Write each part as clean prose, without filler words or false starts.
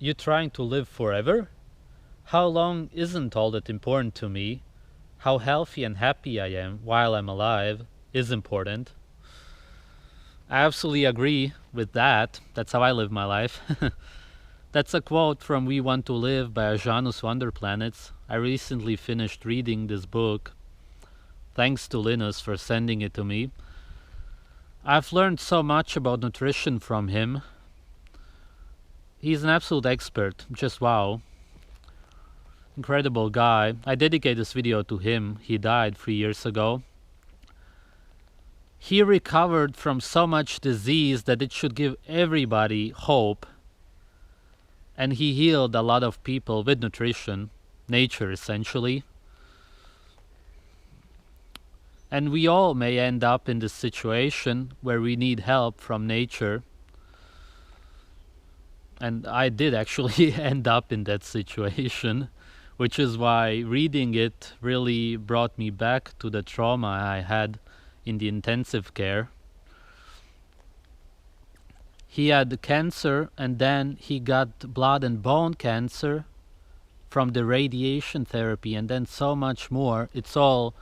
you trying to live forever? How long isn't all that important to me. How healthy and happy I am while I'm alive is important. I absolutely agree with that. That's how I live my life. That's a quote from We Want to Live by Aajonus Vonderplanitz. I recently finished reading this book. Thanks to Linus for sending it to me. I've learned so much about nutrition from him. He's an absolute expert. Just wow. Incredible guy. I dedicate this video to him. He died 3 years ago. He recovered from so much disease that it should give everybody hope. And he healed a lot of people with nutrition, nature essentially. And we all may end up in this situation where we need help from nature. And I did actually end up in that situation, which is why reading it really brought me back to the trauma I had in the intensive care. He had cancer, and then he got blood and bone cancer from the radiation therapy, and then so much more. It's all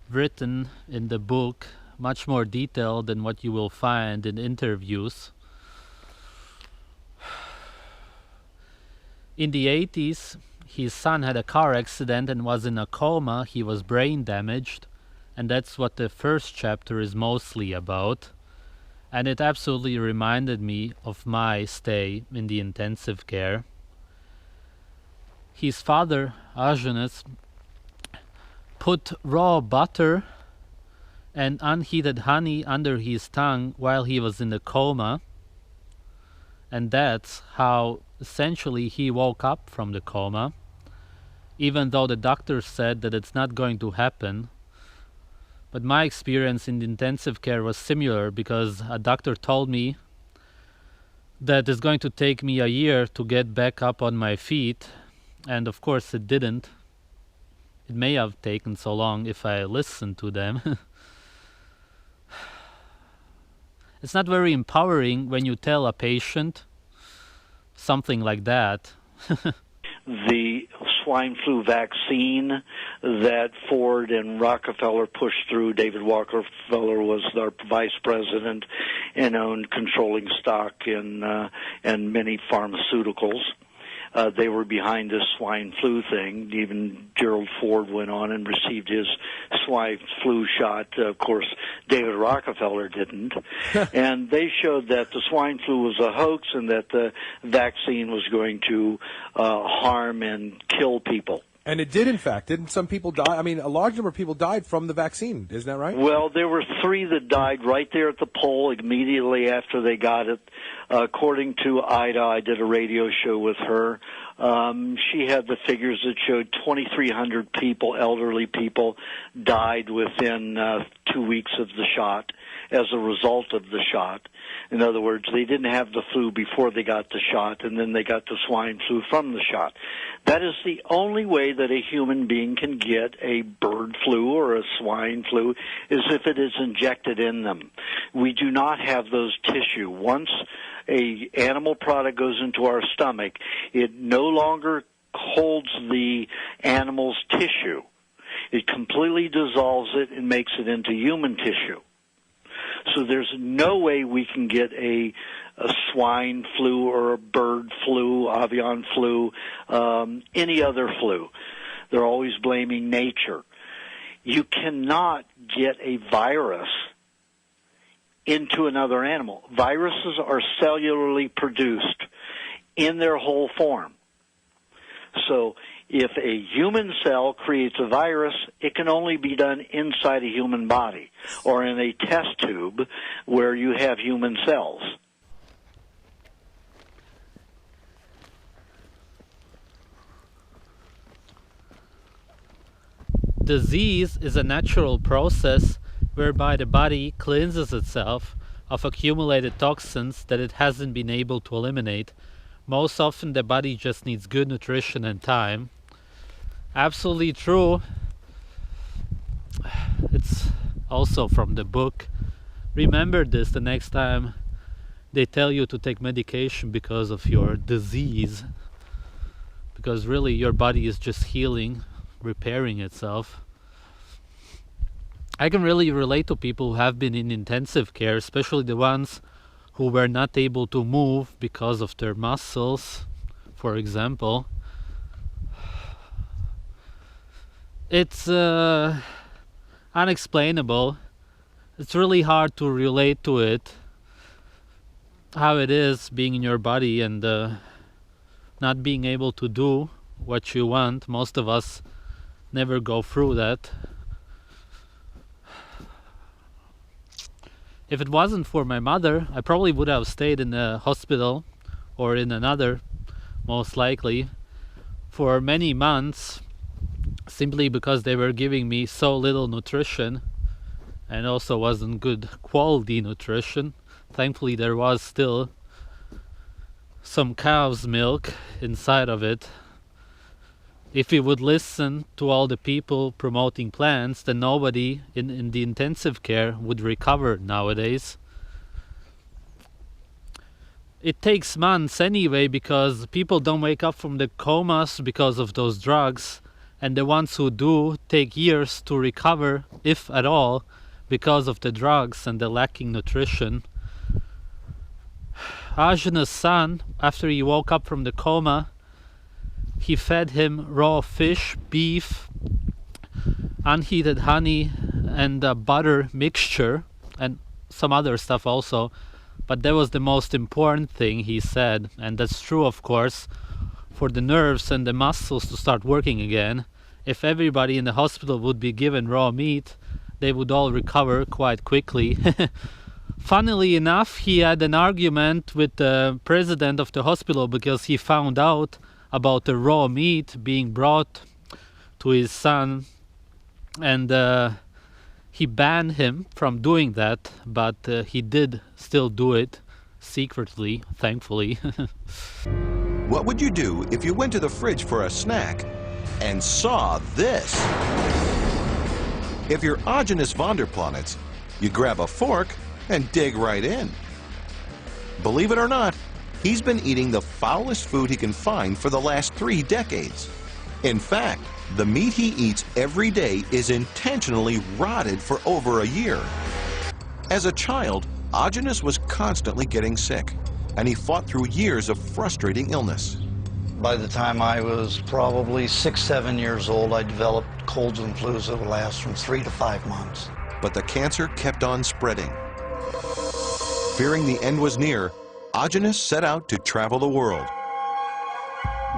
written in the book, much more detailed than what you will find in interviews. In the 80s, his son had a car accident and was in a coma. He was brain damaged, and that's what the first chapter is mostly about. And it absolutely reminded me of my stay in the intensive care. His father, Aajonus, put raw butter and unheated honey under his tongue while he was in the coma. And that's how essentially he woke up from the coma, even though the doctor said that it's not going to happen. But my experience in the intensive care was similar, because a doctor told me that it's going to take me a year to get back up on my feet, and of course it didn't. It may have taken so long if I listened to them. It's not very empowering when you tell a patient something like that. The swine flu vaccine that Ford and Rockefeller pushed through. David Rockefeller was our vice president and owned controlling stock in many pharmaceuticals. They were behind this swine flu thing. Even Gerald Ford went on and received his swine flu shot. Of course, David Rockefeller didn't. And they showed that the swine flu was a hoax and that the vaccine was going to harm and kill people. And it did, in fact. Didn't some people die? I mean, a large number of people died from the vaccine. Isn't that right? Well, there were 3 that died right there at the pole immediately after they got it. According to Ida, I did a radio show with her. She had the figures that showed 2,300 people, elderly people, died within 2 weeks of the shot as a result of the shot. In other words, they didn't have the flu before they got the shot, and then they got the swine flu from the shot. That is the only way that a human being can get a bird flu or a swine flu, is if it is injected in them. We do not have those tissue. Once a animal product goes into our stomach, it no longer holds the animal's tissue. It completely dissolves it and makes it into human tissue. So there's no way we can get a swine flu or a bird flu, avian flu, any other flu. They're always blaming nature. You cannot get a virus into another animal. Viruses are cellularly produced in their whole form. So if a human cell creates a virus, it can only be done inside a human body or in a test tube where you have human cells. Disease is a natural process whereby the body cleanses itself of accumulated toxins that it hasn't been able to eliminate. Most often the body just needs good nutrition and time. Absolutely true. It's also from the book. Remember this the next time they tell you to take medication because of your disease, because really your body is just healing, repairing itself. I can really relate to people who have been in intensive care, especially the ones who were not able to move because of their muscles, for example. It's unexplainable. It's really hard to relate to it, how it is being in your body and not being able to do what you want. Most of us never go through that. If it wasn't for my mother, I probably would have stayed in the hospital, or in another, most likely, for many months, simply because they were giving me so little nutrition, and also wasn't good quality nutrition. Thankfully there was still some cow's milk inside of it. If we would listen to all the people promoting plants, then nobody in the intensive care would recover nowadays. It takes months anyway, because people don't wake up from the comas because of those drugs, and the ones who do take years to recover, if at all, because of the drugs and the lacking nutrition. Aajonus' son, after he woke up from the coma, he fed him raw fish, beef, unheated honey, and a butter mixture, and some other stuff also. But that was the most important thing, he said, and that's true, of course, for the nerves and the muscles to start working again. If everybody in the hospital would be given raw meat, they would all recover quite quickly. Funnily enough, he had an argument with the president of the hospital because he found out about the raw meat being brought to his son, and he banned him from doing that, but he did still do it secretly, thankfully. What would you do if you went to the fridge for a snack and saw this? If you're Aajonus Vonderplanitz, you grab a fork and dig right in. Believe it or not, he's been eating the foulest food he can find for the last 3 decades. In fact, the meat he eats every day is intentionally rotted for over a year. As a child, Aajonus was constantly getting sick, and he fought through years of frustrating illness. By the time I was probably 6, 7 years old, I developed colds and flus that would last from 3 to 5 months. But the cancer kept on spreading. Fearing the end was near, Aajonus set out to travel the world.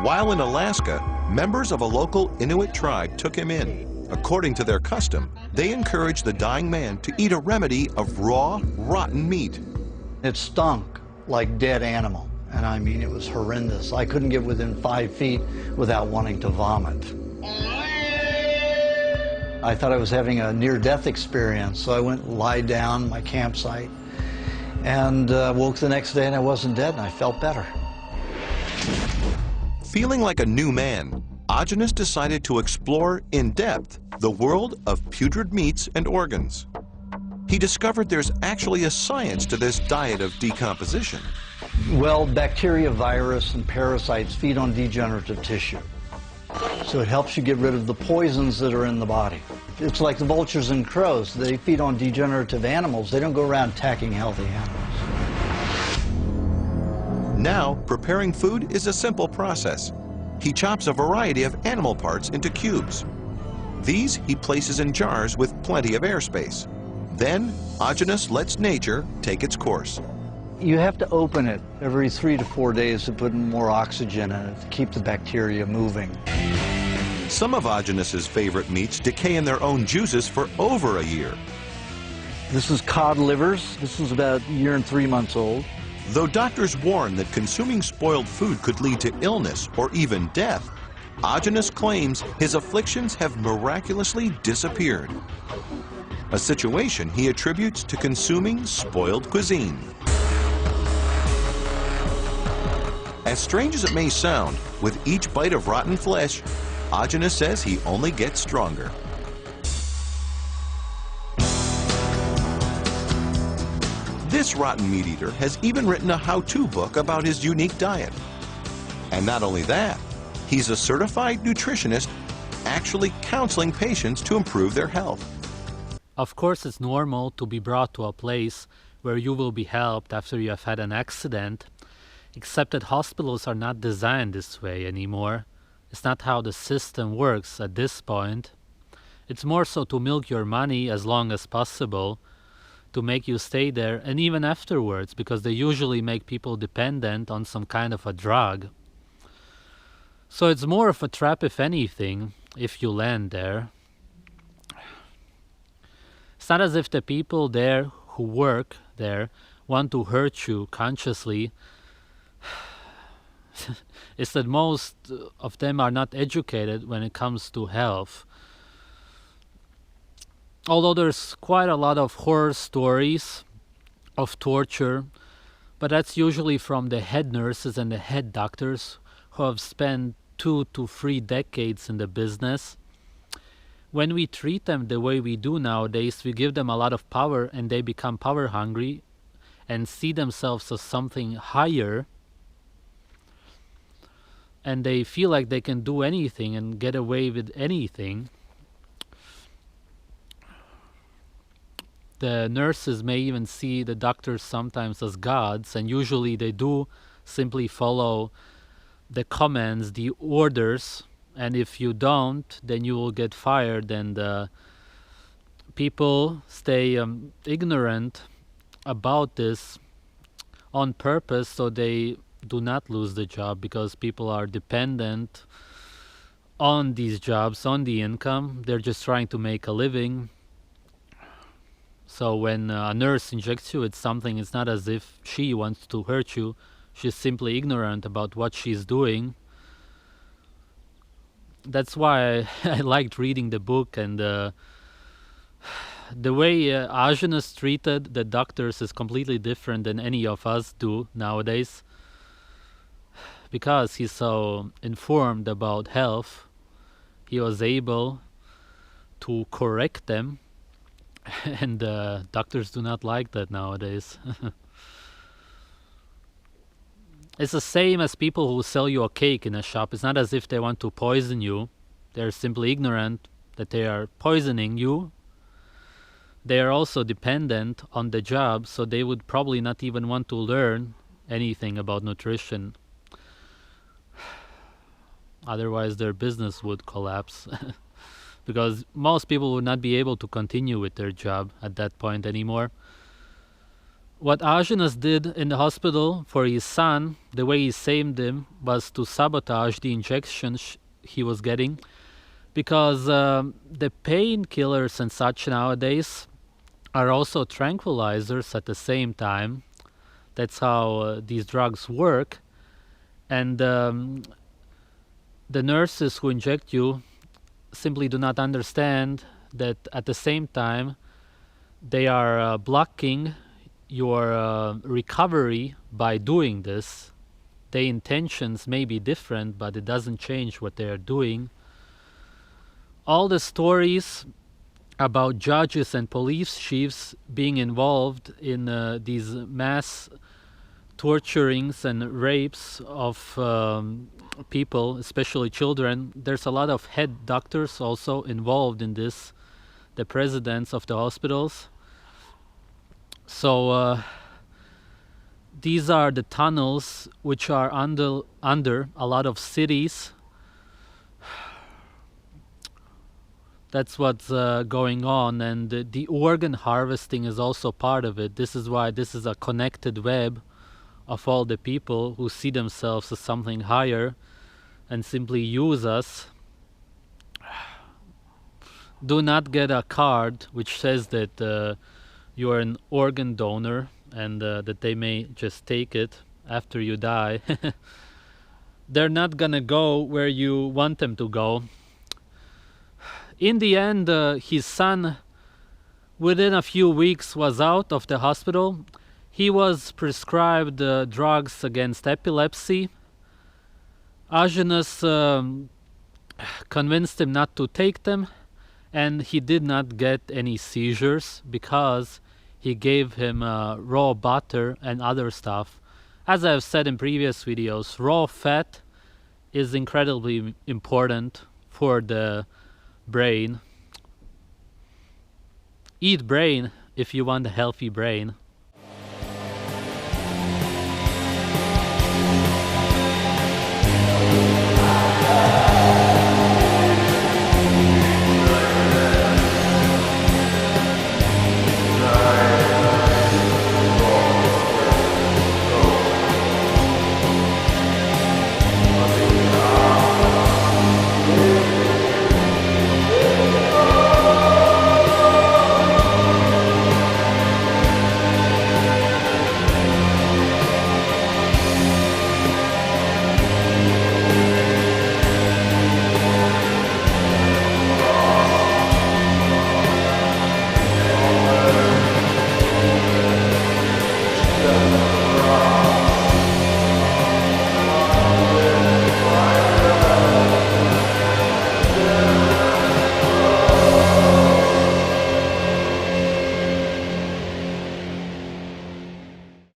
While in Alaska, members of a local Inuit tribe took him in. According to their custom, they encouraged the dying man to eat a remedy of raw, rotten meat. It stunk like dead animal, and I mean it was horrendous. I couldn't get within 5 feet without wanting to vomit. I thought I was having a near-death experience, so I went and lied down at my campsite and woke the next day and I wasn't dead and I felt better. Feeling like a new man, Aajonus decided to explore in depth the world of putrid meats and organs. He discovered there's actually a science to this diet of decomposition. Well, bacteria, virus, and parasites feed on degenerative tissue. So it helps you get rid of the poisons that are in the body. It's like the vultures and crows. They feed on degenerative animals. They don't go around attacking healthy animals. Now, preparing food is a simple process. He chops a variety of animal parts into cubes. These he places in jars with plenty of airspace. Then, Aajonus lets nature take its course. You have to open it every 3 to 4 days to put more oxygen in it to keep the bacteria moving. Some of Aajonus's favorite meats decay in their own juices for over a year. This is cod livers. This is about 1 year and 3 months old. Though doctors warn that consuming spoiled food could lead to illness or even death, Aajonus claims his afflictions have miraculously disappeared. A situation he attributes to consuming spoiled cuisine. As strange as it may sound, with each bite of rotten flesh, Aajonus says he only gets stronger. This rotten meat eater has even written a how-to book about his unique diet. And not only that, he's a certified nutritionist actually counseling patients to improve their health. Of course, it's normal to be brought to a place where you will be helped after you have had an accident, except that hospitals are not designed this way anymore. It's not how the system works at this point. It's more so to milk your money as long as possible, to make you stay there, and even afterwards, because they usually make people dependent on some kind of a drug. So it's more of a trap, if anything, if you land there. It's not as if the people there who work there want to hurt you consciously. It's that most of them are not educated when it comes to health. Although there's quite a lot of horror stories of torture, but that's usually from the head nurses and the head doctors who have spent 2 to 3 decades in the business. When we treat them the way we do nowadays, we give them a lot of power and they become power hungry and see themselves as something higher, and they feel like they can do anything and get away with anything. The nurses may even see the doctors sometimes as gods, and usually they do simply follow the commands, the orders, and if you don't, then you will get fired, and people stay ignorant about this on purpose so they do not lose the job, because people are dependent on these jobs, on the income. They're just trying to make a living. So when a nurse injects you with something, it's not as if she wants to hurt you. She's simply ignorant about what she's doing. That's why I liked reading the book, and the way Aajonus treated the doctors is completely different than any of us do nowadays. Because he's so informed about health, he was able to correct them, and doctors do not like that nowadays. It's the same as people who sell you a cake in a shop. It's not as if they want to poison you. They're simply ignorant that they are poisoning you. They are also dependent on the job, so they would probably not even want to learn anything about nutrition. Otherwise, their business would collapse. Because most people would not be able to continue with their job at that point anymore. What Aajonus did in the hospital for his son, the way he saved him, was to sabotage the injections he was getting. Because the painkillers and such nowadays are also tranquilizers at the same time. That's how these drugs work. And the nurses who inject you simply do not understand that at the same time they are blocking your recovery by doing this. Their intentions may be different, but it doesn't change what they are doing. All the stories about judges and police chiefs being involved in these mass torturings and rapes of people, especially children, there's a lot of head doctors also involved in this, the presidents of the hospitals. So these are the tunnels which are under a lot of cities. That's what's going on, and the organ harvesting is also part of it. This is why this is a connected web of all the people who see themselves as something higher and simply use us. Do not get a card which says that you are an organ donor and that they may just take it after you die. They're not gonna go where you want them to go. In the end, his son, within a few weeks, was out of the hospital. He was prescribed drugs against epilepsy. Aajonus convinced him not to take them, and he did not get any seizures because he gave him raw butter and other stuff. As I've said in previous videos, raw fat is incredibly important for the brain. Eat brain if you want a healthy brain.